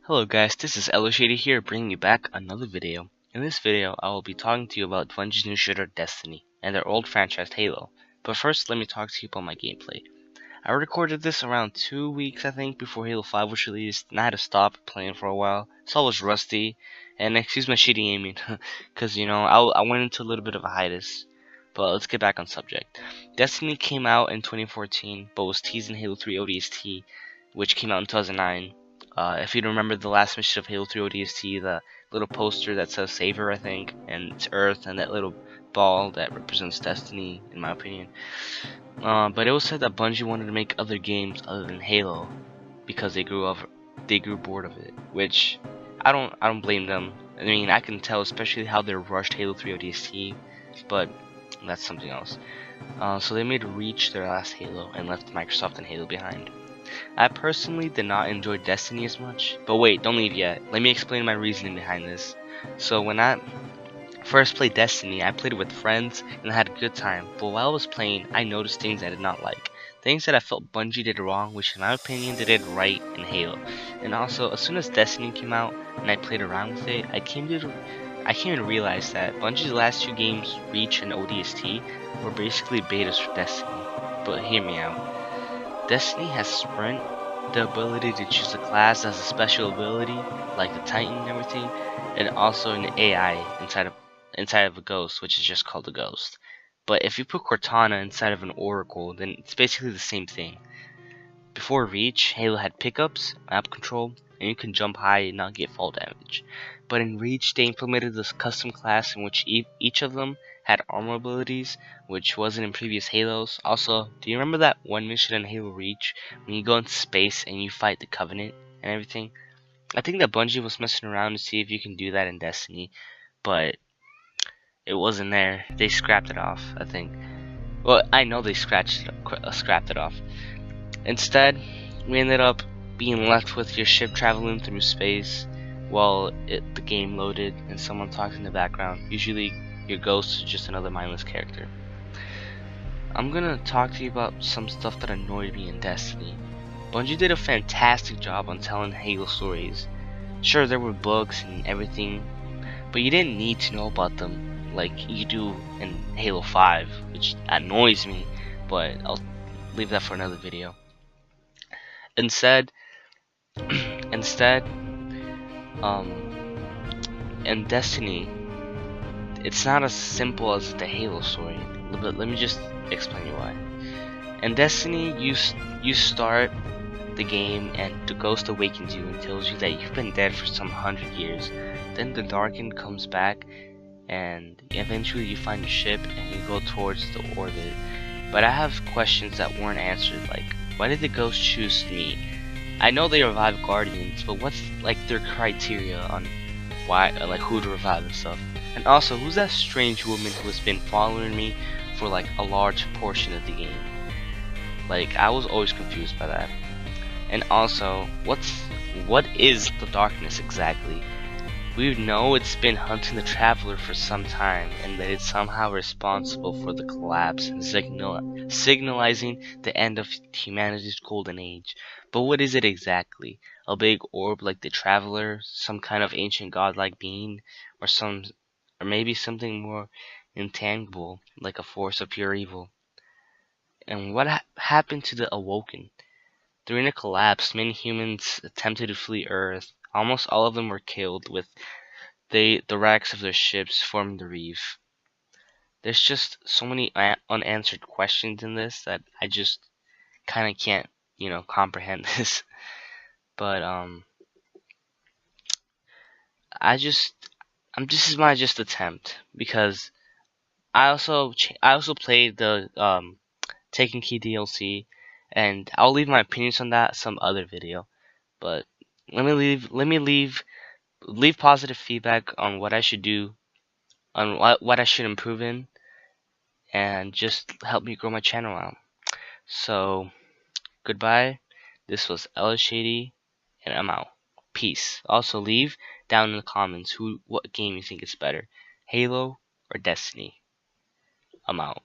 Hello guys, this is Shady here, bringing you back another video. In this video, I will be talking to you about Bungie's new shooter Destiny, and their old franchise Halo. But first, let me talk to you about my gameplay. I recorded this around 2 weeks, I think, before Halo 5 was released, and I had to stop playing for a while, so I was rusty, and excuse my shitty aiming, because, I went into a little bit of a hiatus. But let's get back on subject. Destiny came out in 2014, but was teased in Halo 3 ODST, which came out in 2009. If you remember the last mission of Halo 3 ODST, the little poster that says Savior, I think, and it's Earth, and that little ball that represents Destiny, in my opinion. But it was said that Bungie wanted to make other games other than Halo because they grew bored of it, which I don't blame them. I mean, I can tell, especially how they rushed Halo 3 ODST, but that's something else. So they made Reach their last Halo and left Microsoft and Halo behind. I personally did not enjoy Destiny as much, but wait, don't leave yet. Let me explain my reasoning behind this. So when I first played Destiny, I played it with friends and I had a good time, but while I was playing, I noticed things I did not like. Things that I felt Bungie did wrong, which in my opinion they did right in Halo. And also, as soon as Destiny came out and I played around with it, I came to realize that Bungie's last two games, Reach and ODST, were basically betas for Destiny. But hear me out. Destiny has Sprint, the ability to choose a class as a special ability, like the Titan and everything, and also an AI inside of a Ghost, which is just called a Ghost. But if you put Cortana inside of an Oracle, then it's basically the same thing. Before Reach, Halo had pickups, map control, and you can jump high and not get fall damage. But in Reach, they implemented this custom class in which each of them had armor abilities, which wasn't in previous Halos. Also, do you remember that one mission in Halo Reach when you go into space and you fight the Covenant and everything? I think that Bungie was messing around to see if you can do that in Destiny, but it wasn't there. They scrapped it off, I think. Well, I know they scrapped it off. Instead, we ended up being left with your ship traveling through space while the game loaded and someone talks in the background. Usually your ghost is just another mindless character. I'm gonna talk to you about some stuff that annoyed me in Destiny. Bungie did a fantastic job on telling Halo stories. Sure, there were bugs and everything, but you didn't need to know about them like you do in Halo 5, which annoys me, but I'll leave that for another video. Instead, in Destiny, it's not as simple as the Halo story. But let me just explain you why. In Destiny, you start the game and the ghost awakens you and tells you that you've been dead for some 100 years. Then the Darkened comes back, and eventually you find a ship and you go towards the orbit. But I have questions that weren't answered, like why did the ghost choose me? I know they revive Guardians, but what's like their criteria on why, like who to revive and stuff? And also, who's that strange woman who has been following me for like a large portion of the game? Like, I was always confused by that. And also, what is the darkness exactly? We know it's been hunting the Traveler for some time, and that it's somehow responsible for the collapse and signalizing the end of humanity's golden age. But what is it exactly? A big orb like the Traveler, some kind of ancient godlike being, or maybe something more intangible, like a force of pure evil? And what happened to the Awoken? During the collapse, many humans attempted to flee Earth. Almost all of them were killed, with the wrecks of their ships forming the reef. There's just so many unanswered questions in this that I just kind of can't, comprehend this. But this is my just attempt, because I also played the Taken Key DLC, and I'll leave my opinions on that some other video. But let me leave positive feedback on what I should do, on what I should improve in, and just help me grow my channel out. So goodbye. This was Shady, and I'm out. Peace. Also, leave down in the comments what game you think is better, Halo or Destiny. I'm out.